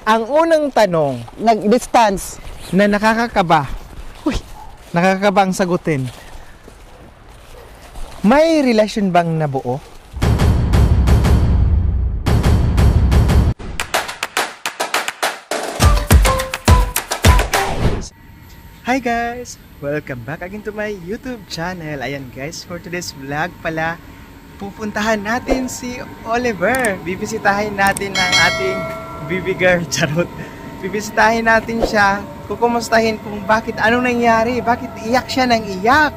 Ang unang tanong Nag-distance. na nakakakaba. Uy, nakakakaba ang sagutin. May relasyon bang nabuo? Hi guys! Welcome back again to my YouTube channel. Ayan guys, for today's vlog pala, pupuntahan natin si Oliver. Bibisitahin natin ang ating baby girl, charot. Bibisitahin natin siya, kukumustahin kung bakit, anong nangyari, bakit iyak siya ng iyak.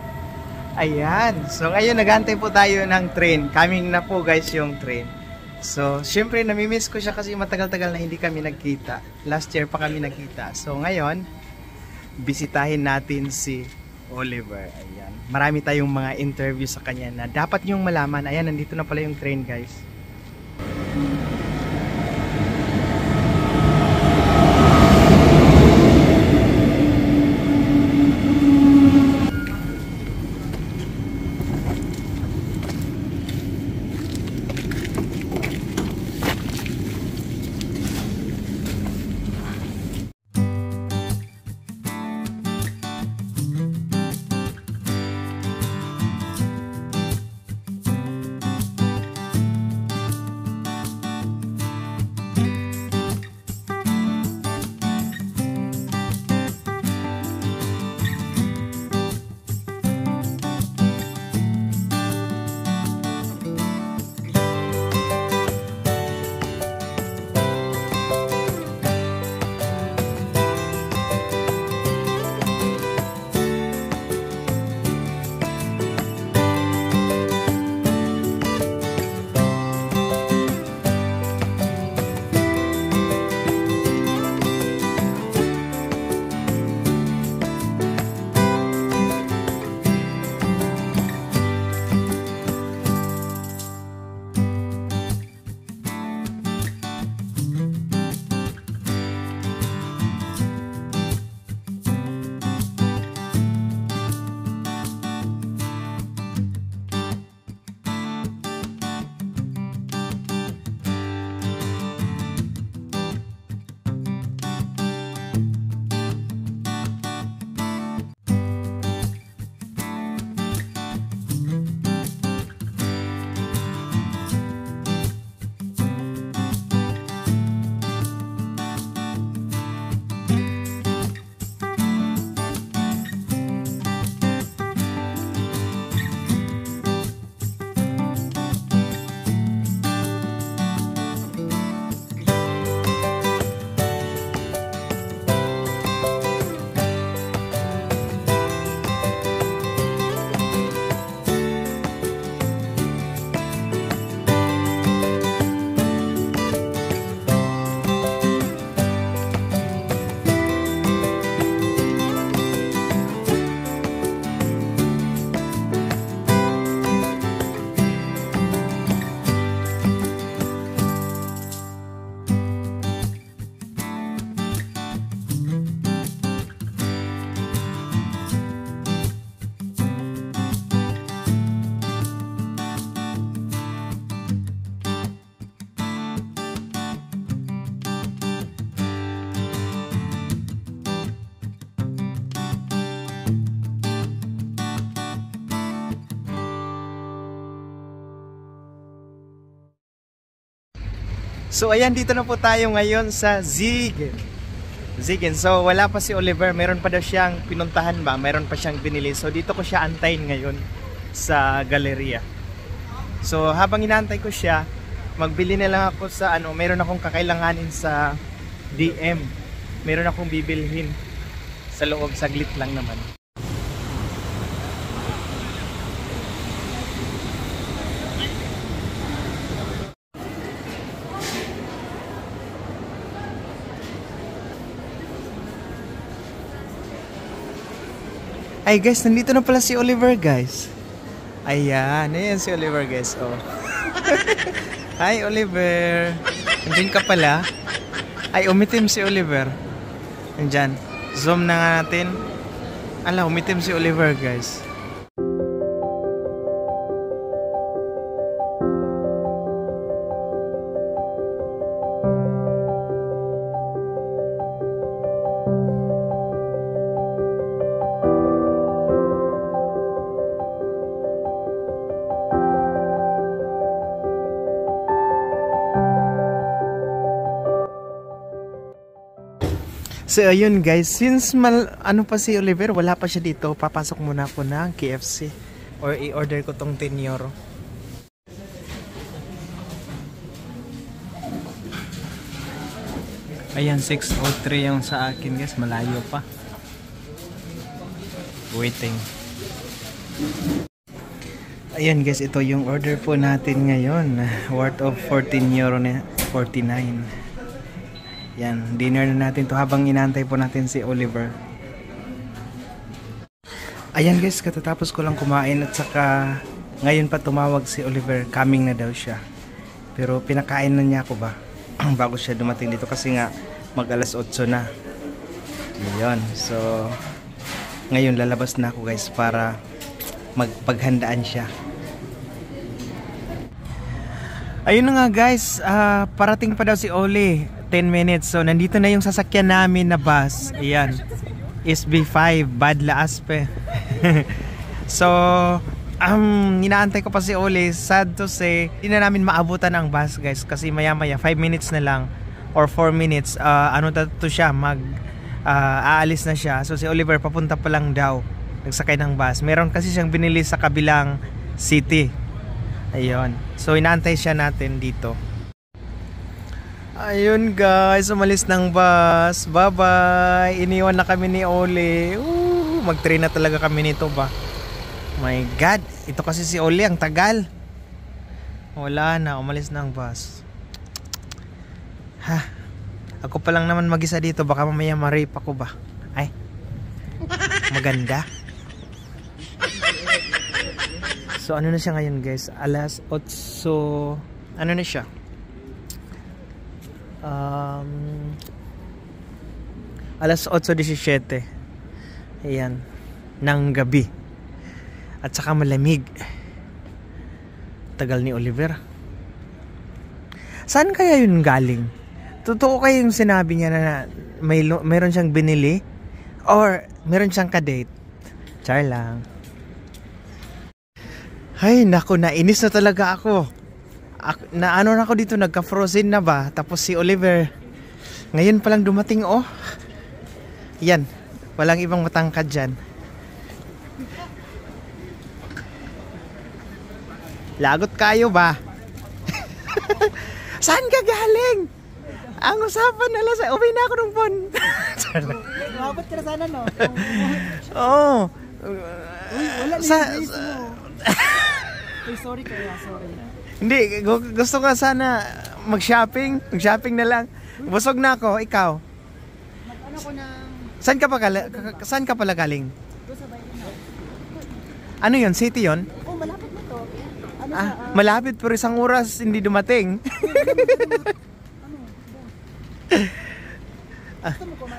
Ayan, so ngayon nagantay po tayo ng train. Coming na po guys yung train. So, syempre namimiss ko siya kasi matagal-tagal na hindi kami nagkita. Last year pa kami nagkita. So ngayon, bisitahin natin si Oliver. Ayan. Marami tayong mga interview sa kanya na dapat nyong malaman. Ayan, nandito na pala yung train, guys. So ayan, dito na po tayo ngayon sa Zigen. So wala pa si Oliver, meron pa daw siyang pinuntahan ba, meron pa siyang binili. So dito ko siya antayin ngayon sa galeria. So habang inaantay ko siya, magbili na lang ako sa meron akong kakailanganin sa DM. Meron akong bibilhin sa loob, saglit lang naman. Ay guys, nandito na pala si Oliver guys. Ayan, ayan si Oliver guys. Oh. Hi Oliver. Nandiyan ka pala. Ay, umitim si Oliver. Nandiyan. Zoom na nga natin. Ala, umitim si Oliver guys. So ayun guys, since ano pa si Oliver, wala pa siya dito, papasok muna ako ng KFC or i-order ko tong 10 euro. Ayan, 6:03 yung sa akin guys, malayo pa. Waiting. Ayan guys, ito yung order po natin ngayon, worth of 14 euro na 49. Yan, dinner na natin to habang inaantay po natin si Oliver. Ayan guys, katatapos ko lang kumain at saka ngayon pa tumawag si Oliver, coming na daw siya. Pero pinakain na niya ako ba bago siya dumating dito kasi nga mag alas 8 na. Ayun, so ngayon lalabas na ako guys para magpaghandaan siya. Ayun na nga guys, parating pa daw si Oli, 10 minutes. So nandito na yung sasakyan namin na bus. Ayan, SB5 Badla Aspe. So inaantay ko pa si Oli. Sad to say, hindi na namin maabutan ang bus guys kasi maya maya 5 minutes na lang or 4 minutes to siya, aalis na siya. So si Oliver papunta pa lang daw, nagsakay ng bus. Meron kasi siyang binili sa kabilang city. Ayun. So inaantay siya natin dito. Ayun guys, umalis ng bus. Bye-bye. Iniwan na kami ni Oli. Mag-train na talaga kami nito ba. My God, ito kasi si Oli ang tagal. Wala na, umalis ng bus. Ha. Ako pa lang naman mag-isa dito, baka mamaya ma-rape ako ba. Ay. Maganda. So ano na siya ngayon guys, alas 8, ano na siya, alas 8:17, ayan, ng gabi, at saka malamig. Tagal ni Oliver. Saan kaya yun galing? Totoo kayo yung sinabi niya na mayroon siyang binili or meron siyang kadate? Char lang. Ay, naku, nainis na talaga ako. Na ano na ako dito, nagka-frozen na ba? Tapos si Oliver, ngayon palang dumating, oh. Yan, walang ibang matangkad dyan. Lagot kayo ba? Saan ka galing? Ang usapan na lang sa uwi na ako ng phone. Mabot ka na sana, no? Oo. Uy, wala na yung mo. Uy, sorry kaya, sorry. Hindi, gusto ko sana mag-shopping. Mag-shopping na lang. Busog na ako, ikaw. Mag-ano ko ng... Saan ka pala galing? Doon sa bayan na. Ano yun? City yun? Oh, malapit na to. Ano malapit pero isang oras hindi dumating.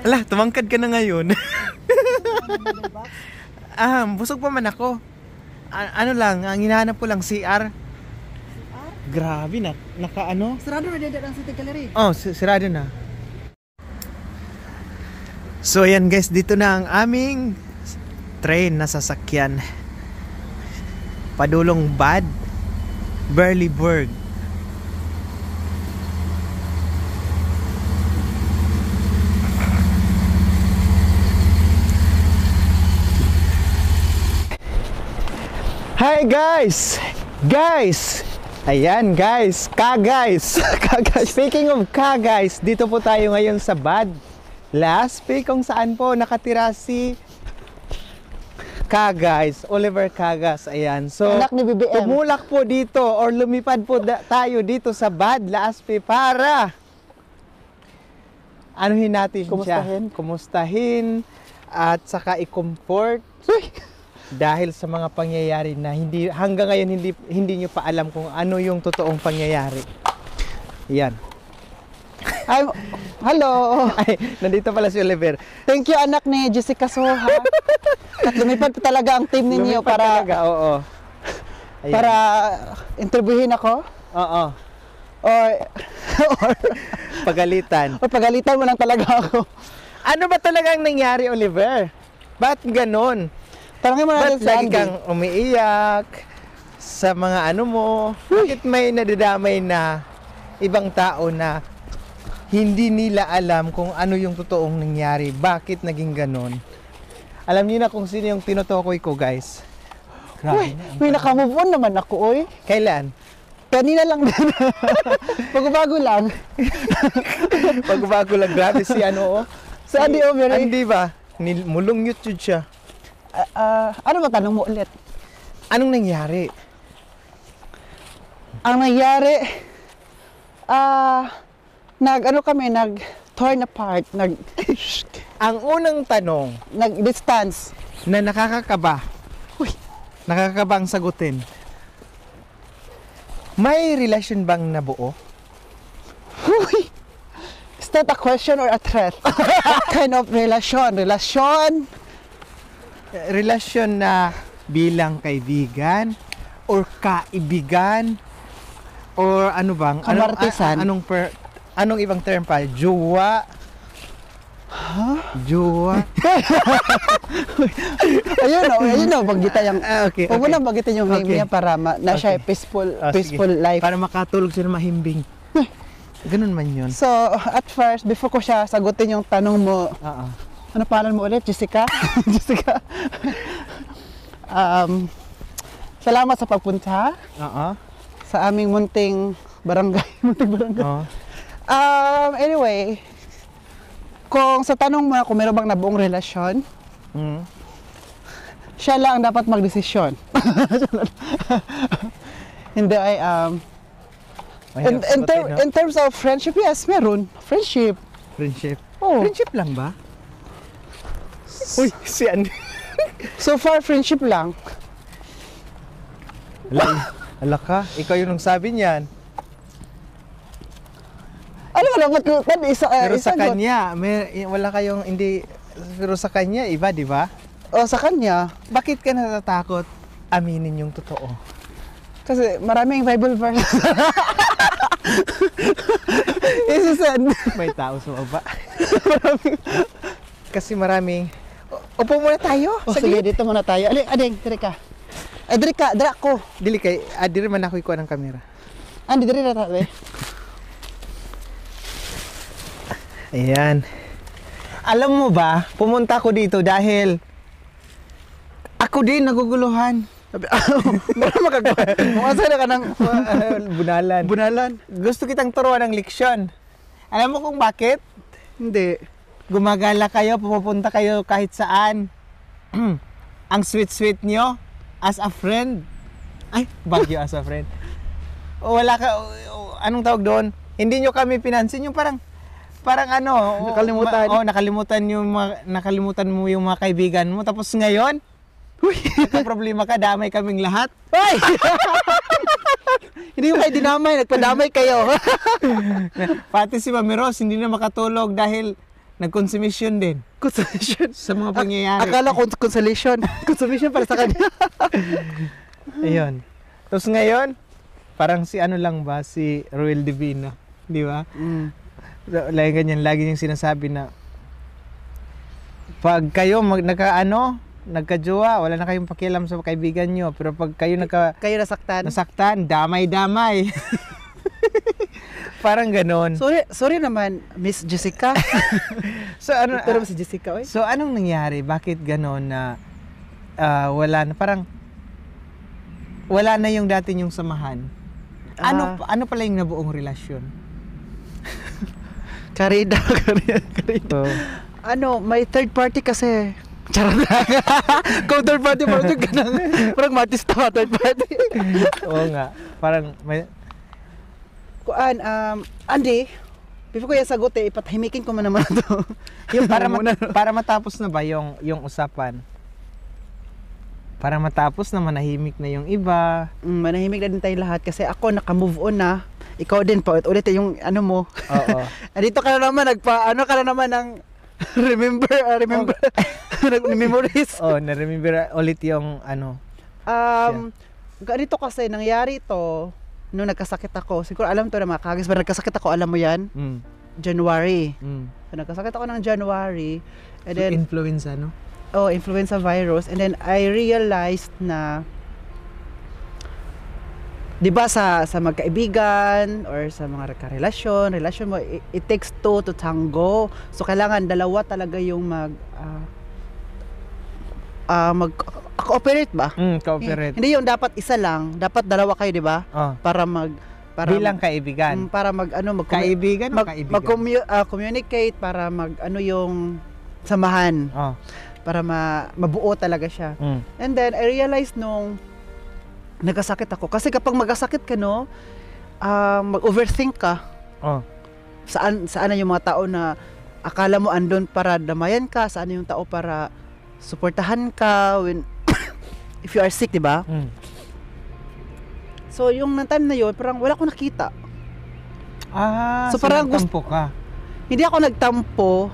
Ala, tumangkad ka na ngayon. Busog pa man ako. Ano lang, ang hinahanap ko lang CR. Grabe na, naka-ano? Sarado na dito ang City Gallery. Oh, sirado na. So ayan guys, dito na ang aming train na sasakyan. Padulong Bad Berleburg. Hi guys! Guys! Ayan guys! Ka-guys! Speaking of ka-guys, dito po tayo ngayon sa Bad Laspe kung saan po nakatira si Ka-guys, Oliver Kagas. Ayan. So, anak ni BBM. tumulak po dito or lumipad po tayo dito sa Bad Laspe para anuhin natin siya. Kumustahin at saka i-comfort. Dahil sa mga pangyayari na hanggang ngayon hindi nyo pa alam kung ano yung totoong pangyayari. Yan. Ay, hello. Ay, nandito pala si Oliver. Thank you anak ni Jessica Soha. At lumipad pa talaga ang team ninyo para talaga, oo. Ayan. Para interviewin ako. Oo. Or Pagalitan. o pagalitan mo lang talaga ako. Ano ba talagang nangyari, Oliver? Ba't ganon? Tanungin mo Ba't natin si lagi Andy. kang umiiyak sa mga ano mo? Bakit may nadadamay na ibang tao na hindi nila alam kung ano yung totoong nangyari, bakit naging ganon. Alam niyo na kung sino yung tinutukoy ko, guys. Uy, may nakamove on naman ako, oy. Kailan? Kanina lang din. Pagbago lang. Pagbago lang, grabe si ano, oh. Si Andy Overy. Andy ba? Mulong YouTube siya. Ano ba tanong mo ulit? Anong nangyari? Ang nangyari, nag-torn apart, Ang unang tanong nag-distance. na nakakakaba, nakakabang sagutin, may relasyon bang nabuo? Uy! Is that a question or a threat? What kind of relation? Relasyon na bilang kaibigan or kaibigan or ano bang Kamartisan. anong ibang term pa? Jowa? Jowa? ayun o, bagita yung, Okay, huwag mo na bagitin yung name Okay. niya para na siya Okay. peaceful life. Para makatulog siya na mahimbing. Ganun man yun. So, at first, before ko siya sagutin yung tanong mo, Oo. ano pangalan mo ulit? Jessica? Jessica. Salamat sa pagpunta Oo. sa aming munting barangay. Oo. Anyway, kung sa tanong mo kung meron bang nabuong relasyon, Mm. siya lang ang dapat magdesisyon. Hindi ay, Mahirap sagutin, no? in terms of friendship, yes, meron. Friendship. Friendship. Oh. Friendship lang ba? Uy, si Andy. So far, friendship lang. Ala ka, ikaw yung nagsabi niyan. Ano ka dapat isa, Pero sa isagot? kanya, wala kayong hindi, pero sa kanya, iba, di ba? O, sa kanya. Bakit ka natatakot aminin yung totoo? Kasi maraming Bible verse. Isisend. May tao sa baba. Kasi maraming, upo muna tayo. O, sige, dito muna tayo. Ading, dire ka. Ay, dire ako. Dili kay, dili man ako ikuha ng kamera. Andi, dire na tayo. Ayan. Alam mo ba, pumunta ako dito dahil ako din naguguluhan. Meron magagawa. Mukha na ka ng Bunalan. Gusto kitang turuan ng leksyon. Alam mo kung bakit? Hindi. Gumagala kayo, pupunta kayo kahit saan. Ang sweet-sweet nyo as a friend. Ay, bagyo as a friend. Wala ka, anong tawag doon? Hindi nyo kami pinansin, yung parang ano, Nakalimutan. Nakalimutan mo yung mga kaibigan mo. Tapos ngayon, problema ka, damay kaming lahat. Ay! Hindi ko kayo dinamay, nagpadamay kayo. Pati si Mami Rose, hindi na makatulog dahil nag-consumption din Consolation. sa mga pangyayari. Akala ko consolation. Consolation para sa kanya. Ayun. Tapos ngayon, parang si ano lang ba, si Ruel Divina. Di ba? Lagi ganyan, lagi niyang sinasabi na pag kayo nagka-jowa, wala na kayong pakialam sa kaibigan nyo. Pero pag kayo Kayo nasaktan. nasaktan, damay-damay. Parang ganon. Sorry naman, Miss Jessica. So ano, Pero si Jessica, oy. so anong nangyari? Bakit ganon na wala na, parang wala na yung dati yung samahan? Ano pala yung nabuong relasyon? Karida. So, May third party kasi. Charot lang. Kung third party, parang matista ka third party. oo nga. Parang may... Andy, before ko yung sagot ipatahimikin ko man naman ito. Yung para matapos na ba yung usapan? Para matapos na manahimik na yung iba. Manahimik na din tayo lahat kasi ako naka-move on na. Ikaw din pa ulit yung ano mo. Oo. Dito ka na naman ka na naman ng remember memories. Oh, na-remember ulit yung ano. Ganito kasi nangyari ito nung nagkasakit ako. Siguro alam to na mga kagis, pero nagkasakit ako, alam mo yan? January. So, nagkasakit ako ng January. And then, Influenza, no? influenza virus. And then I realized na 'di ba sa magkaibigan or sa mga relasyon mo, it takes two to tango. So kailangan dalawa talaga yung mag-cooperate ba? Cooperate. Hindi yung dapat isa lang, dapat dalawa kayo, 'di ba? Para Bilang kaibigan. Para Kaibigan o kaibigan? communicate para yung samahan. Para mabuo talaga siya. And then I realized nung nagkasakit ako, kasi kapag magkasakit ka, no, mag-overthink ka. Saan na yung mga tao na akala mo andun para damayan ka, saan na yung tao para suportahan ka when if you are sick, 'di ba? So yung time na yun, parang wala akong nakita. So parang nagtampo ka? Hindi ako nagtampo.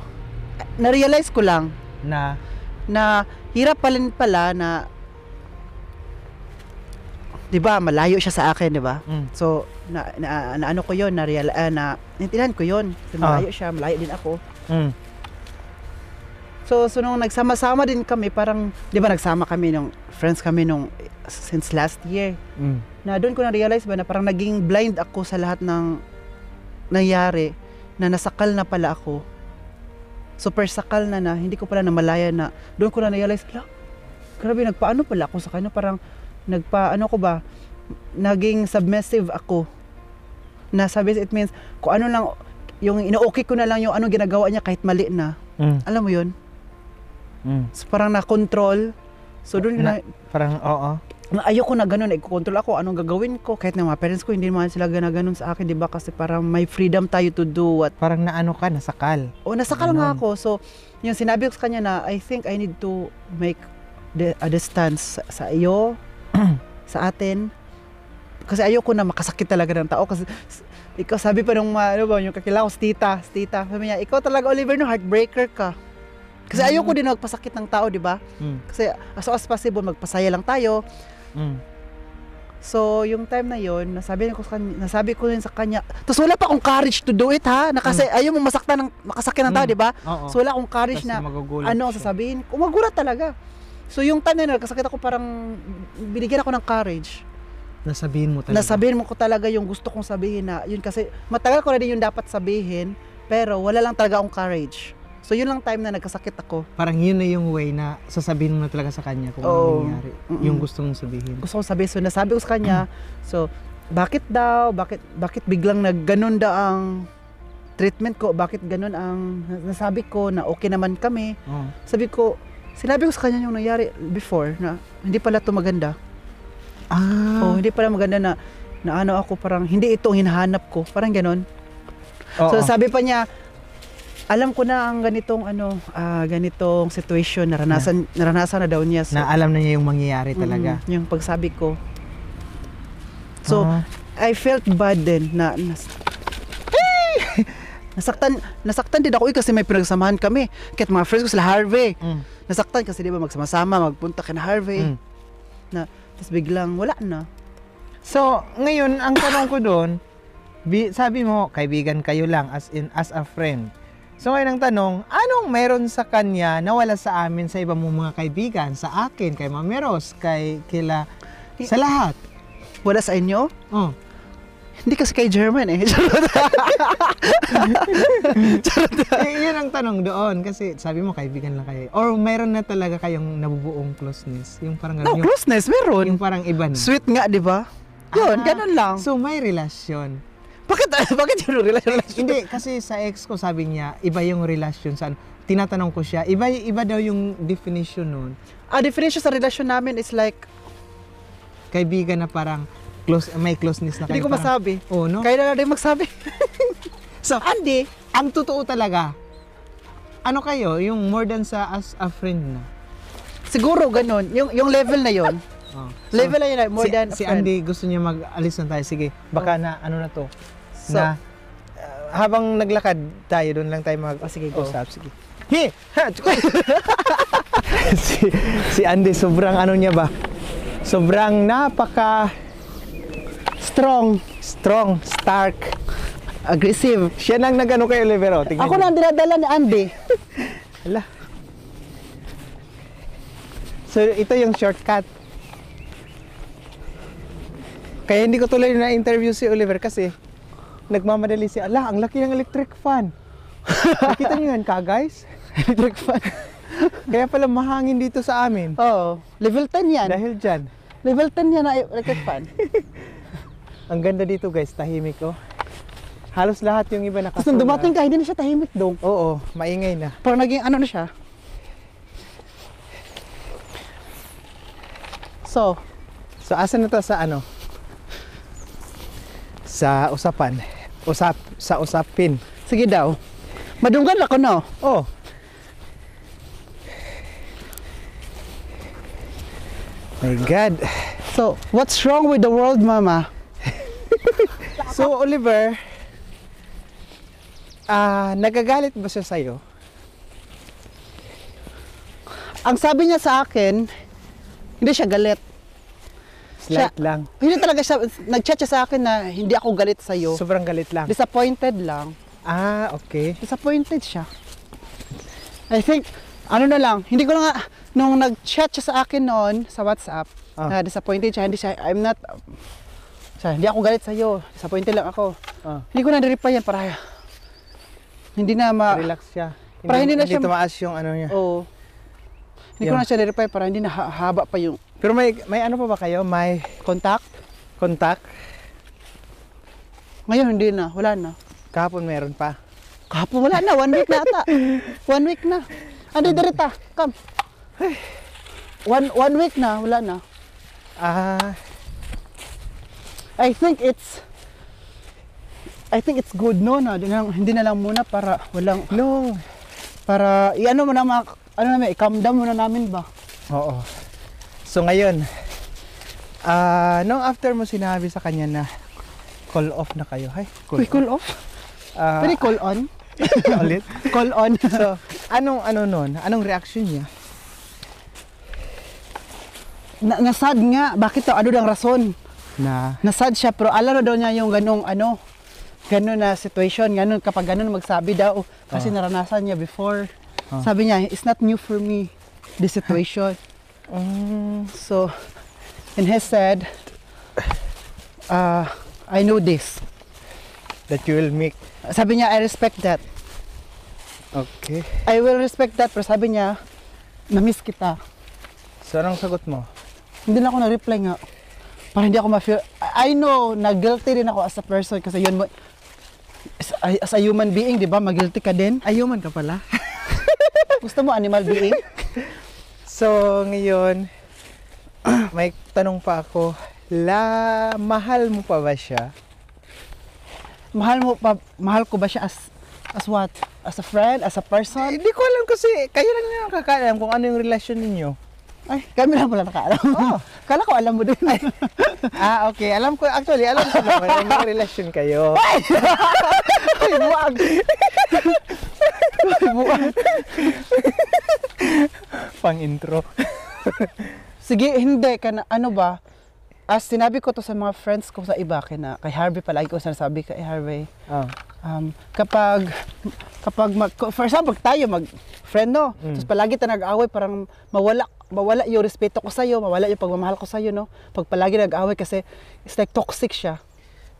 Na-realize ko lang na hirap pala na 'di ba, malayo siya sa akin, 'di ba? So na ano ko 'yon, na naintindihan ko 'yon. Malayo siya, malayo din ako. So nung nagsama-sama din kami, parang 'di ba nagsama kami nung friends kami nung since last year. Na doon ko na-realize ba na parang naging blind ako sa lahat ng nangyari, na nasakal na pala ako. Super sakal na hindi ko pala namalaya na. Doon ko na-realize, grabe, nagpaano pala ako sa kanya, parang naging submissive ako. Na it means, kung ano lang, yung ino-okay ko na lang yung anong ginagawa niya kahit mali na. Alam mo yun? So parang na-control. So doon parang, ayoko na ganun, i-control ako, anong gagawin ko, kahit na mga parents ko, hindi naman sila ganun sa akin, di ba? Kasi parang may freedom tayo to do what. Parang nasakal. Nasakal nga ako. So, yung sinabi ko sa kanya na, I think I need to make a distance sa iyo, sa atin. Kasi ayoko na makasakit talaga ng tao. Kasi, ikaw, sabi pa nung, yung kakilala ko, tita. Sabi niya, ikaw talaga, Oliver, no, heartbreaker ka. Kasi ayoko din magpasakit ng tao, di ba? Kasi as possible, magpasaya lang tayo. So, yung time na yon, nasabi ko rin sa kanya, tapos wala pa akong courage to do it, ha? Kasi ayaw mo makasakit ng tao, di ba? So, wala akong courage na, sasabihin, magulat talaga. So, yung time na nagkasakit ako, parang binigyan ako ng courage. Nasabihin mo ko talaga yung gusto kong sabihin na, yun kasi, matagal ko na din yung dapat sabihin, pero wala lang talaga akong courage. So, yun lang time na nagkasakit ako. Parang yun na yung way na sasabihin mo na talaga sa kanya kung ano nangyari. Yung gusto mong sabihin. Gusto kong sabihin. So, nasabi ko sa kanya, so, bakit biglang nagganon ang treatment ko? Bakit ganon ang nasabi ko na okay naman kami? Sinabi ko sa kanya yung nangyari before na hindi pala ito maganda. Hindi pala maganda na ano ako, parang hindi ito hinahanap ko. Parang ganon. So, sabi pa niya, alam ko na ang ganitong situation, naranasan na daw niya. So, na alam na niya yung mangyayari talaga. Yung pagsabi ko. So, I felt bad din na nasaktan din ako kasi may pinagsamahan kami. Kahit mga friends ko sila Harvey. Nasaktan kasi di ba magsama-sama, magpunta kina Harvey. Tapos biglang wala na. So, ngayon, ang tanong ko doon, sabi mo, kaibigan kayo lang as a friend. So ngayon ang tanong, anong meron sa kanya na wala sa amin sa iba mong mga kaibigan? Sa akin, kay Mameros, sa lahat. Wala sa inyo? Hindi kasi kay German eh. Yun ang tanong doon. Kasi sabi mo, kaibigan lang kayo. Or meron na talaga kayong nabubuong closeness? Yung parang closeness, meron. Yung parang iba na. Sweet nga, di ba? Yun, ganun lang. So may relasyon. Bakit yung relasyon? Hindi, kasi sa ex ko sabi niya, iba yung relasyon sa tinatanong ko siya, iba daw yung definition nun. Definition sa relasyon namin is like kaibigan na parang may closeness na kayo. Hindi ko masabi. No? Kaya na rin magsabi. So, Andy, ang totoo talaga, ano kayo, yung more than as a friend na? Siguro ganun, yung level na yon. Level na yun, more than a friend. Si Andy gusto niya mag-alis na tayo. Sige, baka na ano na to. So, habang naglakad tayo, doon lang tayo sige, go. Sige. Si Andy, sobrang ano niya ba? Sobrang strong, stark, aggressive. Siya nang nagano kay Olivero. Ako nang dinadala ni Andy. Hala. So, ito yung shortcut. Kaya hindi ko tuloy na-interview si Oliver kasi nagmamadali siya. Ala, ang laki ng electric fan. Nakita niyo yun guys? Electric fan. Kaya pala mahangin dito sa amin. Oo. Level 10 yan. Dahil dyan. Level 10 yan na electric fan. Ang ganda dito guys, tahimik oh. Halos lahat yung iba Tapos nung dumating ka, hindi na siya tahimik dong. Oo, maingay na. Parang naging ano na siya. So asan na to sa ano? Sa usapan. Sa usapin. sige daw. Madunggan ako no. Oh. My God. So, what's wrong with the world, Mama? So, Oliver, nagagalit ba siya sa'yo? Ang sabi niya sa akin, hindi siya galit. Slight lang. Hindi talaga siya, nag-chat siya sa akin na hindi ako galit sa'yo. Sobrang galit lang. Disappointed lang. Okay. Disappointed siya. I think, ano na lang, hindi ko na nga, nung nag-chat siya sa akin noon sa WhatsApp, na disappointed siya, hindi ako galit sa'yo, disappointed lang ako. Hindi ko na reply yan para hindi na relax siya. Para hindi na siya tumaas yung ano niya. Oo. Hindi ko na siya reply para hindi na haba pa yung Pero may ano pa ba kayo? May contact. Ngayon hindi na, wala na. Kahapon meron pa. Kahapon wala na, 1 week na ata. 1 week na. Andi dirita, come. 1 week na, wala na. I think it's good no na hindi na lang muna para walang para iano mo na i-calm down muna namin ba. Oo. So ngayon nung after mo sinabi sa kanya na call off na kayo. Call off? Pwede call on? Ulit? Call on. So anong reaction niya? Nasad nga, bakit to? Ano ang rason? Nasad siya, pero alam na daw niya yung ganong na situation, kapag ganun magsabi daw, kasi naranasan niya before. Sabi niya, it's not new for me, this situation. So, and he said, I know this. That you will make. Sabi niya, I respect that. Okay. I will respect that, pero sabi niya, na-miss kita. So, anong sagot mo? Hindi na ako na-reply nga. Para hindi ako ma-feel. I know, na-guilty din ako as a person kasi yun mo, as a human being, di ba? Mag-guilty ka din. Human ka pala. Gusto mo animal being? So, ngayon, may tanong pa ako. Mahal mo pa ba siya? Mahal ko ba siya as what? As a friend? As a person? Hindi ko alam kasi kayo lang yung nakakaalam kung ano yung relasyon ninyo. Ay, kami lang pala nakaalam. Kala ko alam mo din. Okay. Alam ko sa naman may relasyon kayo. Ay, buwag. Pang intro. Sige, hindi ka na, ano ba? As sinabi ko to sa mga friends ko sa iba, kay Harvey palagi ko sinasabi kay Harvey. Kapag for example, tayo mag-friend, no? Tapos palagi tayo nag-away, parang mawala yung respeto ko sa'yo, mawala yung pagmamahal ko sa'yo, no? Pag palagi nag-away kasi it's like toxic siya.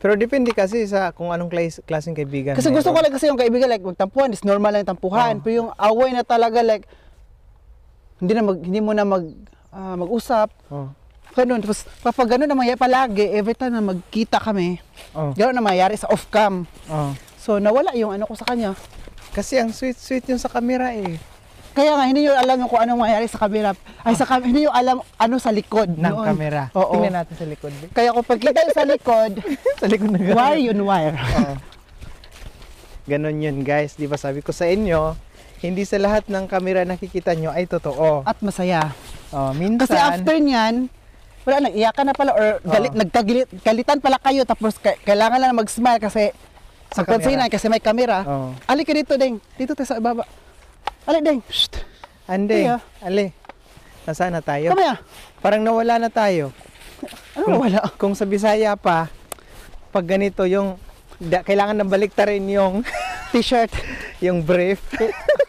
Pero depende kasi sa kung anong klaseng kaibigan. Kasi gusto ko lang kasi yung kaibigan, like magtampuhan, is normal lang yung tampuhan. Pero yung away na talaga, like, hindi mo na mag-usap. Ganun. Tapos kapag gano'n na mangyayari palagi, every time na magkita kami, gano'n na mangyayari sa off-cam. So nawala yung ano ko sa kanya. Kasi ang sweet-sweet yung sa camera eh. Kaya nga, hindi nyo alam kung anong mangyayari sa camera. Hindi nyo alam ano sa likod ng camera. Oo. Tingnan natin sa likod. Kaya kung pagkita sa likod, sa likod na gano'n. wire yun wire. Ganon yun guys. Di ba sabi ko sa inyo, hindi sa lahat ng camera nakikita nyo ay totoo. At masaya. Minsan. Kasi after nyan, wala, nag-iyakan na pala or galitan pala kayo tapos kailangan lang mag-smile kasi sa pansinan kasi may camera. Ali ka dito, Deng. Dito tayo sa ibaba. Ali, Deng. Shht. Ande. Ali. Nasaan na tayo? Come here. Parang nawala na tayo. Ano wala? Kung sa Bisaya pa, pag ganito yung kailangan na baliktarin yung t-shirt, yung brief.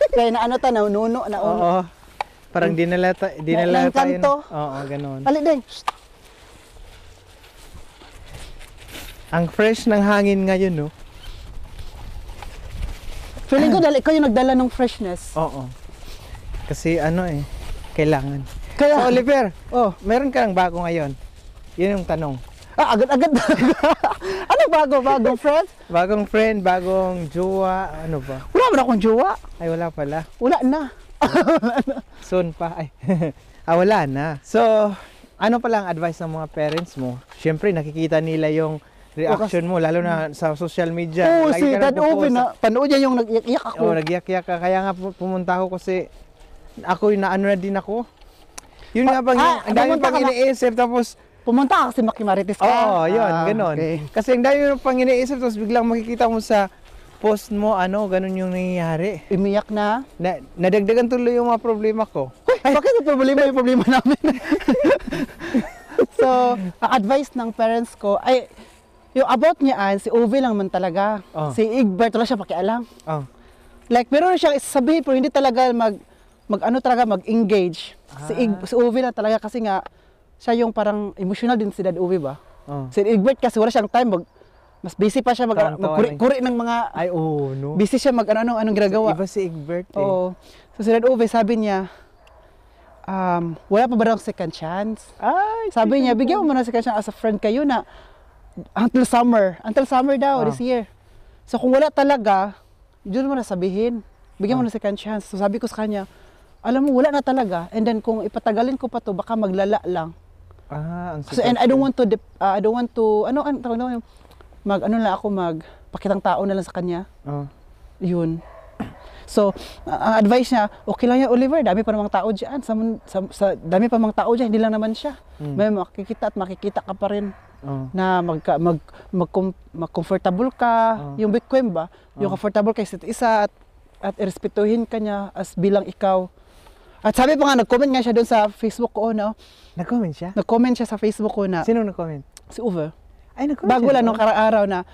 Kaya na ano ta, nuno na uno. Oo. Parang dinala tayo. Kanto. Oo, ganoon. Ali, Deng. Ang fresh ng hangin ngayon, no? Feeling ko dahil ikaw yung nagdala ng freshness. Oo. Kasi ano kailangan. Kaya, So, Oliver, oh, meron ka ng bago ngayon? Yun yung tanong. agad-agad. Ano bagong friend? Bagong friend, bagong jowa, ano ba? Wala mo na akong jowa. Ay, wala pala. Wala na. Soon pa. Ay, wala na. So, ano pala ang advice ng mga parents mo? Siyempre, nakikita nila yung reaction mo, lalo na sa social media. Oo, Lagi si ka Dad nagpo-post. Oven na, panood niya yung nag-iyak ako. Oo, nag-iyak-iyak ka. Kaya nga pumunta ako kasi ako yung naano na din ako. Yun nga bang yung, ang dami pumunta pang ka na- iniisip tapos Pumunta ka kasi makimarites ka. oo, yun, ganon. Okay. Kasi ang dami yung pang iniisip tapos biglang makikita mo sa post mo, ganon yung nangyayari. Umiyak na. Nadagdagan tuloy yung mga problema ko. Ay, bakit yung problema namin? So, ang advice ng parents ko, ay, yung about niya, si Uwe lang man talaga. Oh. Si Egbert, wala siya pakialam. Oh. Like, meron siyang sabihin, pero hindi talaga mag-engage. Si Uwe lang talaga kasi nga, siya yung parang emotional din si Dad Uwe ba? Oh. Si Egbert kasi wala siyang time, mas busy pa siya magkuri ng mga, Ay, no. busy siya anong ginagawa. Iba si Egbert Oo. So si Dad Uwe, sabi niya, wala pa ba daw second chance? Ay, Sabi niya, bigyan mo na second chance as a friend kayo na until summer daw this year. So kung wala talaga, yun mo na sabihin. Bigyan mo na second chance. So sabi ko sa kanya, alam mo, wala na talaga. And then kung ipatagalin ko pa to, baka maglala lang. ang So, and I don't want to, magpakitang tao na lang sa kanya. Oh. Yun. So, ang advice niya, okay lang yan, Oliver, dami pa namang tao dyan. Dami pa namang tao dyan, hindi lang naman siya. May makikita at makikita ka pa rin na mag-comfortable ka. Yung bikwem ba? Yung comfortable ka isa't isa at irespetuhin ka niya as bilang ikaw. At sabi pa nga, nag-comment nga siya doon sa Facebook ko, no? Nag-comment siya? Nag-comment siya sa Facebook ko na, Sino nag-comment? si Uwe. Ay, nag-comment Bago siya. lang nung araw na,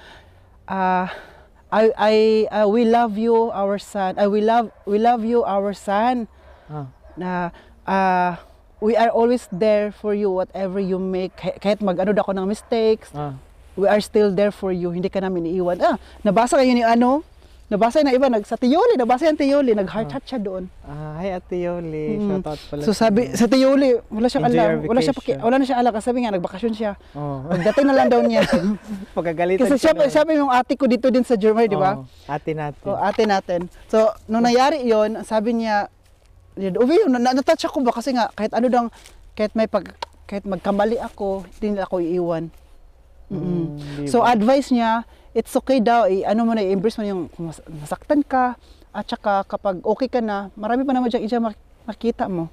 we love you, our son. We love you, our son. Na we are always there for you, whatever you make. Kahit mag-ano ako ng mistakes, we are still there for you. Hindi ka namin iiwan. Nabasa kayo ni nabasa na iba, nabasa yung Tiyoli, nag-heart siya doon. Hi, Ate Yoli. Shoutout pala. So sabi, sa Tiyoli, wala siyang Enjoy alam. your vacation. Wala na siya alam. Kasi sabi nga, nagbakasyon siya. Oh. Pagdating na lang daw niya. Pagkagalitan Kasi sabi yung ate ko dito din sa Germany, di ba? Ate natin. Ate natin. So, nung nangyari yon, sabi niya, Uwe, natouch ako ba? Kasi nga, kahit kahit magkamali ako, hindi nila ako iiwan. So, advice niya, it's okay daw, i-embrace mo yung kung masaktan ka, at saka kapag okay ka na, marami pa naman dyan makita mo.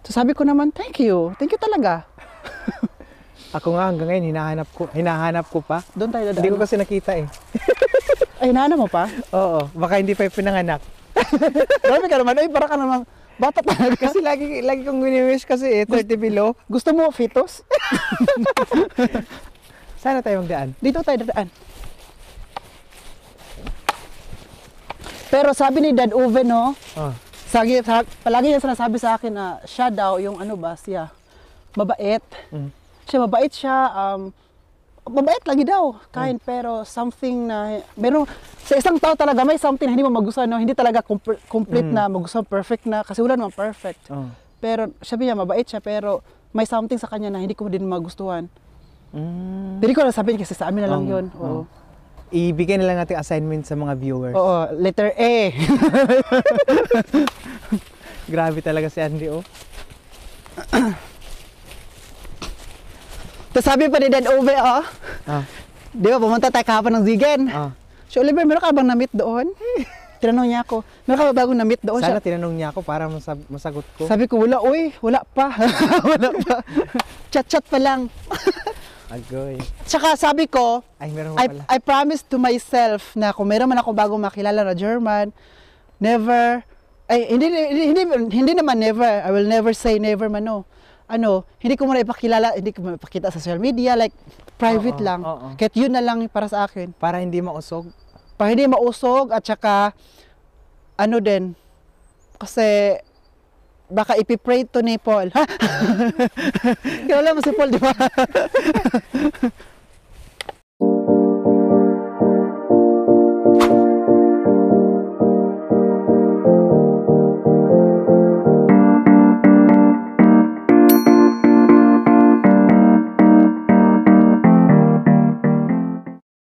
So, sabi ko naman, thank you talaga. Ako nga hanggang ngayon, hinahanap ko pa. Doon tayo dadaan. Hindi ko kasi nakita eh. Ay, hinahanap mo pa? Oo, baka hindi pa pinanganak. Marami ka naman, para ka naman, bata talaga. Kasi lagi kong wini-wish kasi 30 below. Gusto mo fetus? Sana tayo magdaan. Dito tayo dadaan. Pero sabi ni Dad Uwe, no? Palagi niya sinasabi sa akin na siya daw, yung siya, mabait. Mabait siya, mabait lagi daw, pero something na, meron, sa isang tao talaga, may something na hindi mo magustuhan, no? Hindi talaga complete na magustuhan, perfect na, kasi wala naman perfect. Pero sabi niya, mabait siya, pero may something sa kanya na hindi ko din magustuhan. Hindi ko na sabihin kasi sa amin na lang yun. Oo. Ibigay na lang natin assignment sa mga viewers. Oo, letter A. Grabe talaga si Andy, oh. Tapos sabi pa ni Dad Uwe, di ba, pumunta tayo kahapon ng Zigen. So, Oliver, meron ka bang na-meet doon? Tinanong niya ako, meron ka ba bagong na-meet doon? Sana tinanong niya ako para masagot ko. Sabi ko, wala pa. Wala pa. Chat-chat pa lang. Agoy. Tsaka sabi ko, ay, meron pa pala. I promise to myself na kung meron man ako bagong makilala na German, never, hindi naman never, I will never say never man, no. Hindi ko muna hindi ko ipakita sa social media, like, private lang. Kahit yun na lang para sa akin. Para hindi mausog? Para hindi mausog, at saka, din, kasi, baka ipipray to ni Paul. Kilala mo si Paul, di ba?